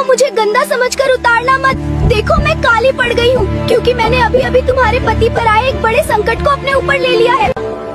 मुझे गंदा समझकर उतारना मत। देखो मैं काली पड़ गई हूँ क्योंकि मैंने अभी अभी तुम्हारे पति पर आए एक बड़े संकट को अपने ऊपर ले लिया है।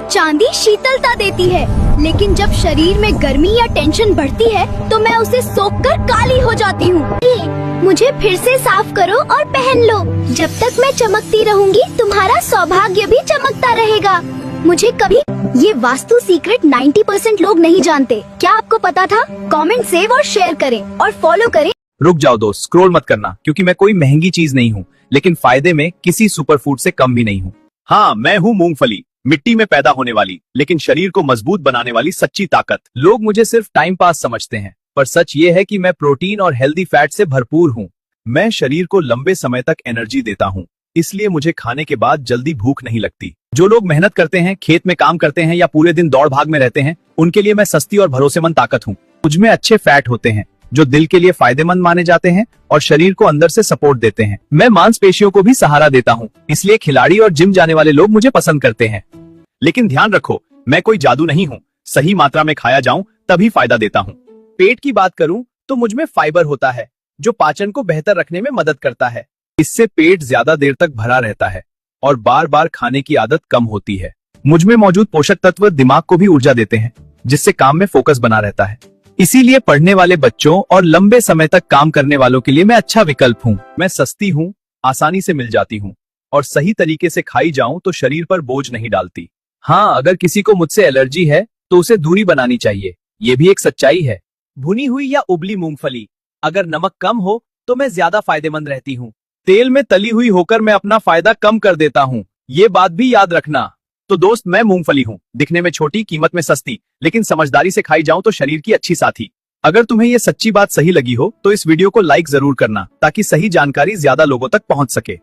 चांदी शीतलता देती है, लेकिन जब शरीर में गर्मी या टेंशन बढ़ती है तो मैं उसे सोखकर काली हो जाती हूँ। मुझे फिर से साफ करो और पहन लो। जब तक मैं चमकती रहूंगी तुम्हारा सौभाग्य भी चमकता रहेगा। मुझे कभी ये वास्तु सीक्रेट 90% लोग नहीं जानते। क्या आपको पता था? कमेंट, सेव और शेयर करें और फॉलो करें। रुक जाओ दोस्त, स्क्रॉल मत करना, क्योंकि मैं कोई महंगी चीज नहीं हूँ, लेकिन फायदे में किसी सुपर फूड से कम भी नहीं हूँ। हाँ, मैं हूँ मूंगफली, मिट्टी में पैदा होने वाली लेकिन शरीर को मजबूत बनाने वाली सच्ची ताकत। लोग मुझे सिर्फ टाइम पास समझते हैं, पर सच ये है कि मैं प्रोटीन और हेल्दी फैट से भरपूर हूँ। मैं शरीर को लंबे समय तक एनर्जी देता हूँ, इसलिए मुझे खाने के बाद जल्दी भूख नहीं लगती। जो लोग मेहनत करते हैं, खेत में काम करते हैं या पूरे दिन दौड़ भाग में रहते हैं, उनके लिए मैं सस्ती और भरोसेमंद ताकत हूँ। मुझ में अच्छे फैट होते हैं जो दिल के लिए फायदेमंद माने जाते हैं और शरीर को अंदर से सपोर्ट देते हैं। मैं मांसपेशियों को भी सहारा देता हूँ, इसलिए खिलाड़ी और जिम जाने वाले लोग मुझे पसंद करते हैं। लेकिन ध्यान रखो, मैं कोई जादू नहीं हूँ। सही मात्रा में खाया जाऊं तभी फायदा देता हूँ। पेट की बात करूं तो मुझ में फाइबर होता है जो पाचन को बेहतर रखने में मदद करता है। इससे पेट ज्यादा देर तक भरा रहता है और बार बार खाने की आदत कम होती है। मुझ में मौजूद पोषक तत्व दिमाग को भी ऊर्जा देते हैं, जिससे काम में फोकस बना रहता है। इसीलिए पढ़ने वाले बच्चों और लंबे समय तक काम करने वालों के लिए मैं अच्छा विकल्प हूँ। मैं सस्ती हूँ, आसानी से मिल जाती हूँ और सही तरीके से खाई जाऊं तो शरीर पर बोझ नहीं डालती। हाँ, अगर किसी को मुझसे एलर्जी है तो उसे दूरी बनानी चाहिए, ये भी एक सच्चाई है। भुनी हुई या उबली मूंगफली, अगर नमक कम हो तो मैं ज्यादा फायदेमंद रहती हूँ। तेल में तली हुई होकर मैं अपना फायदा कम कर देता हूँ, ये बात भी याद रखना। तो दोस्त, मैं मूंगफली हूँ, दिखने में छोटी, कीमत में सस्ती, लेकिन समझदारी से खाई जाऊं तो शरीर की अच्छी साथी। अगर तुम्हें ये सच्ची बात सही लगी हो तो इस वीडियो को लाइक जरूर करना, ताकि सही जानकारी ज्यादा लोगों तक पहुँच सके।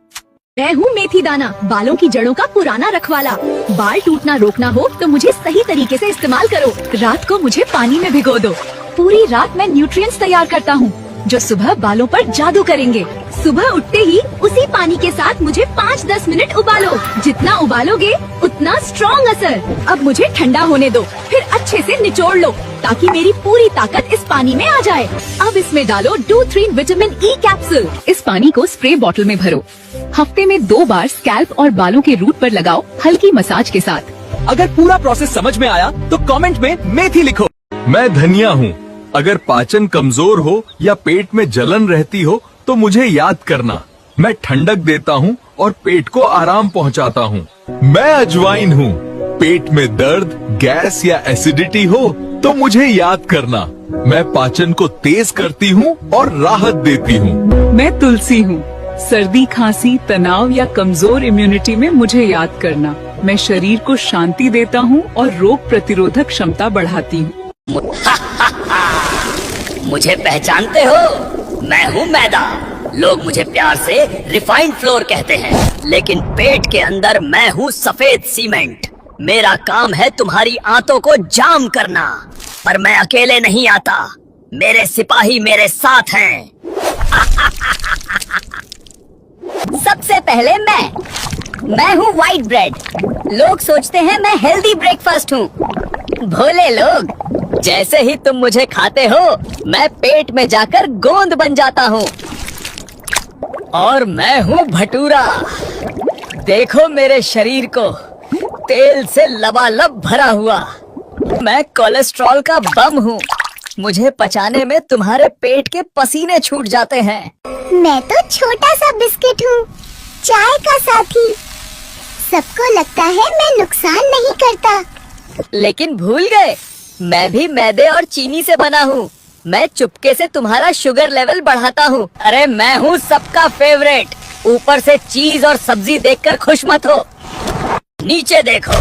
मैं हूँ मेथी दाना, बालों की जड़ों का पुराना रखवाला। बाल टूटना रोकना हो तो मुझे सही तरीके से इस्तेमाल करो। रात को मुझे पानी में भिगो दो। पूरी रात मैं न्यूट्रिएंट्स तैयार करता हूँ जो सुबह बालों पर जादू करेंगे। सुबह उठते ही उसी पानी के साथ मुझे 5-10 मिनट उबालो। जितना उबालोगे उतना स्ट्रॉन्ग असर। अब मुझे ठंडा होने दो, फिर अच्छे से निचोड़ लो ताकि मेरी पूरी ताकत इस पानी में आ जाए। अब इसमें डालो डू3 विटामिन ई कैप्सूल। इस पानी को स्प्रे बोतल में भरो। हफ्ते में 2 बार स्कैल्प और बालों के रूट पर लगाओ, हल्की मसाज के साथ। अगर पूरा प्रोसेस समझ में आया तो कमेंट में मेथी लिखो। मैं धनिया हूँ, अगर पाचन कमजोर हो या पेट में जलन रहती हो तो मुझे याद करना। मैं ठंडक देता हूँ और पेट को आराम पहुँचाता हूँ। मैं अजवाइन हूँ, पेट में दर्द, गैस या एसिडिटी हो तो मुझे याद करना। मैं पाचन को तेज करती हूँ और राहत देती हूँ। मैं तुलसी हूँ, सर्दी, खांसी, तनाव या कमजोर इम्यूनिटी में मुझे याद करना। मैं शरीर को शांति देता हूँ और रोग प्रतिरोधक क्षमता बढ़ाती हूँ। मुझे पहचानते हो? मैं हूँ मैदा। लोग मुझे प्यार से रिफाइंड फ्लोर कहते हैं, लेकिन पेट के अंदर मैं हूँ सफेद सीमेंट। मेरा काम है तुम्हारी आंतों को जाम करना, पर मैं अकेले नहीं आता, मेरे सिपाही मेरे साथ हैं। सबसे पहले मैं हूँ व्हाइट ब्रेड। लोग सोचते हैं मैं हेल्दी ब्रेकफास्ट हूँ। भोले लोग, जैसे ही तुम मुझे खाते हो मैं पेट में जाकर गोंद बन जाता हूँ। और मैं हूँ भटूरा। देखो मेरे शरीर को, तेल से लबालब भरा हुआ। मैं कोलेस्ट्रॉल का बम हूँ, मुझे पचाने में तुम्हारे पेट के पसीने छूट जाते हैं। मैं तो छोटा सा बिस्किट हूँ, चाय का साथी। सबको लगता है मैं नुकसान नहीं करता, लेकिन भूल गए, मैं भी मैदे और चीनी से बना हूँ। मैं चुपके से तुम्हारा शुगर लेवल बढ़ाता हूँ। अरे मैं हूँ सबका फेवरेट। ऊपर से चीज और सब्जी देखकर खुश मत हो, नीचे देखो।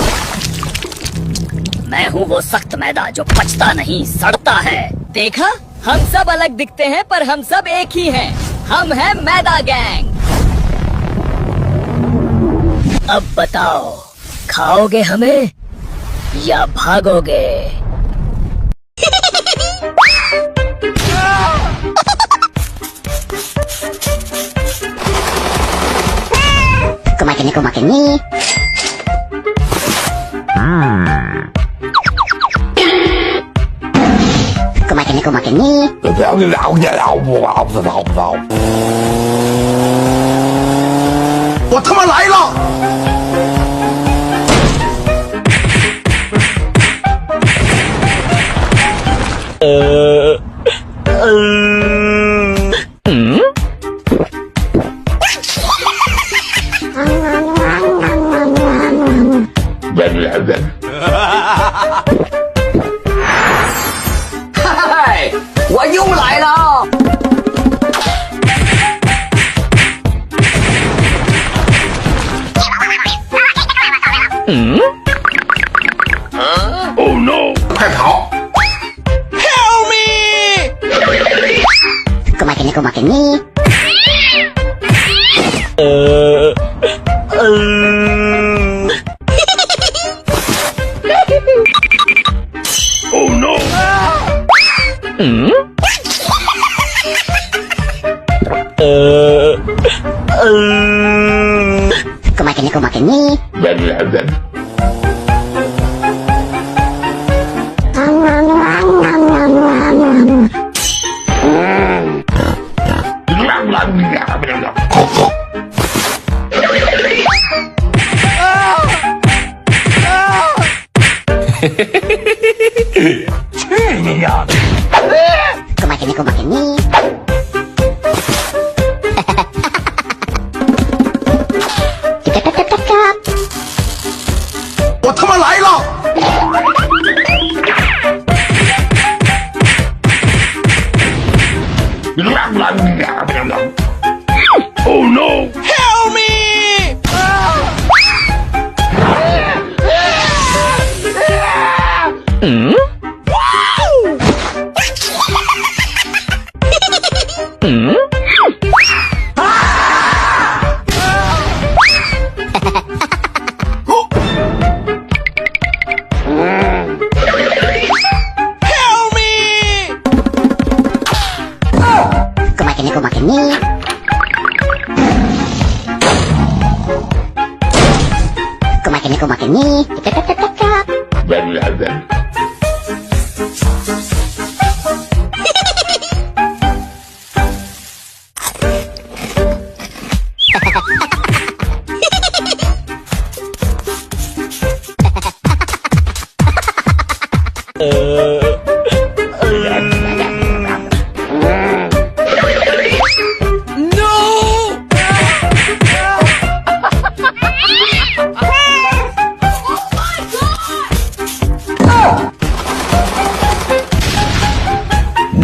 मैं हूँ वो सख्त मैदा जो पचता नहीं, सड़ता है। देखा, हम सब अलग दिखते हैं पर हम सब एक ही हैं। हम हैं मैदा गैंग। अब बताओ, खाओगे हमें या भागोगे? Kumakin. Come on, come on, come on. 我他妈来了！嗨，我又来了。快跑！ Come on, come on, come on. Come on, come on, come on. Come on, come on, come on. Tap. 我他妈来了！ Oh no! Help me! Help me! Come on, come on, come on. Come on, come on, come on. Tap.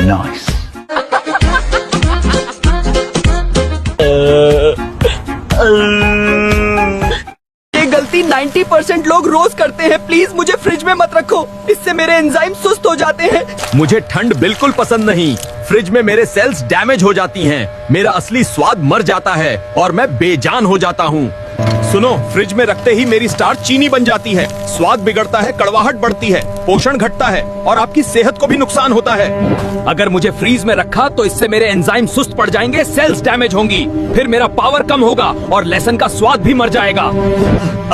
Nice. ये गलती 90% लोग रोज करते हैं। Please मुझे fridge में मत रखो, इससे मेरे एंजाइम सुस्त हो जाते हैं। मुझे ठंड बिल्कुल पसंद नहीं। फ्रिज में मेरे सेल्स डैमेज हो जाती हैं, मेरा असली स्वाद मर जाता है और मैं बेजान हो जाता हूँ। सुनो, फ्रिज में रखते ही मेरी स्टार्च चीनी बन जाती है, स्वाद बिगड़ता है, कड़वाहट बढ़ती है, पोषण घटता है और आपकी सेहत को भी नुकसान होता है। अगर मुझे फ्रीज में रखा तो इससे मेरे एंजाइम सुस्त पड़ जाएंगे, सेल्स डैमेज होंगी, फिर मेरा पावर कम होगा और लहसुन का स्वाद भी मर जाएगा।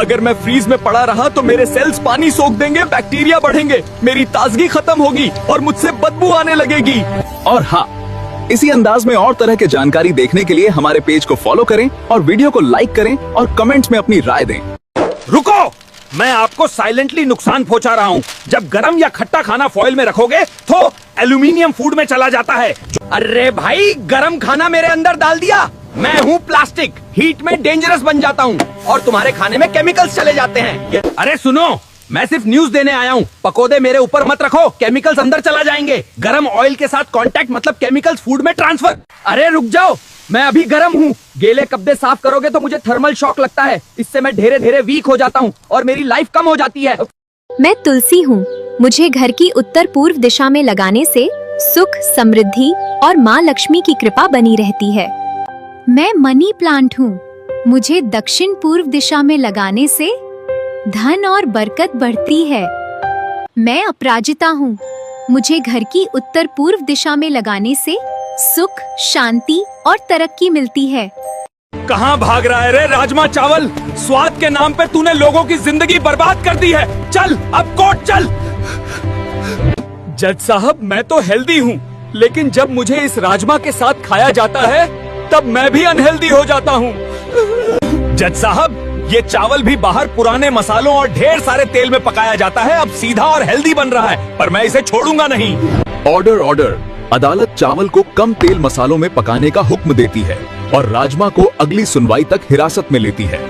अगर मैं फ्रीज में पड़ा रहा तो मेरे सेल्स पानी सोख देंगे, बैक्टीरिया बढ़ेंगे, मेरी ताजगी खत्म होगी और मुझसे बदबू आने लगेगी। और हाँ, इसी अंदाज में और तरह के जानकारी देखने के लिए हमारे पेज को फॉलो करें और वीडियो को लाइक करें और कमेंट्स में अपनी राय दें। रुको, मैं आपको साइलेंटली नुकसान पहुंचा रहा हूं। जब गरम या खट्टा खाना फॉइल में रखोगे तो एल्यूमिनियम फूड में चला जाता है। अरे भाई, गरम खाना मेरे अंदर डाल दिया। मैं हूं प्लास्टिक, हीट में डेंजरस बन जाता हूं और तुम्हारे खाने में केमिकल्स चले जाते हैं। अरे सुनो, मैं सिर्फ न्यूज देने आया हूँ। पकोड़े मेरे ऊपर मत रखो, केमिकल्स अंदर चला जाएंगे। गरम ऑयल के साथ कांटेक्ट मतलब केमिकल्स फूड में ट्रांसफर। अरे रुक जाओ, मैं अभी गरम हूँ। गीले कपड़े साफ करोगे तो मुझे थर्मल शॉक लगता है, इससे मैं धीरे धीरे वीक हो जाता हूँ और मेरी लाइफ कम हो जाती है। मैं तुलसी हूँ। मुझे घर की उत्तर पूर्व दिशा में लगाने से सुख, समृद्धि और माँ लक्ष्मी की कृपा बनी रहती है। मैं मनी प्लांट हूँ। मुझे दक्षिण पूर्व दिशा में लगाने से धन और बरकत बढ़ती है। मैं अपराजिता हूँ। मुझे घर की उत्तर पूर्व दिशा में लगाने से सुख, शांति और तरक्की मिलती है। कहाँ भाग रहा है रे राजमा चावल? स्वाद के नाम पे तूने लोगों की जिंदगी बर्बाद कर दी है। चल अब कोर्ट चल। जज साहब, मैं तो हेल्दी हूँ, लेकिन जब मुझे इस राजमा के साथ खाया जाता है तब मैं भी अनहेल्दी हो जाता हूँ। जज साहब, ये चावल भी बाहर पुराने मसालों और ढेर सारे तेल में पकाया जाता है, अब सीधा और हेल्दी बन रहा है, पर मैं इसे छोड़ूंगा नहीं। Order order. अदालत चावल को कम तेल मसालों में पकाने का हुक्म देती है और राजमा को अगली सुनवाई तक हिरासत में लेती है।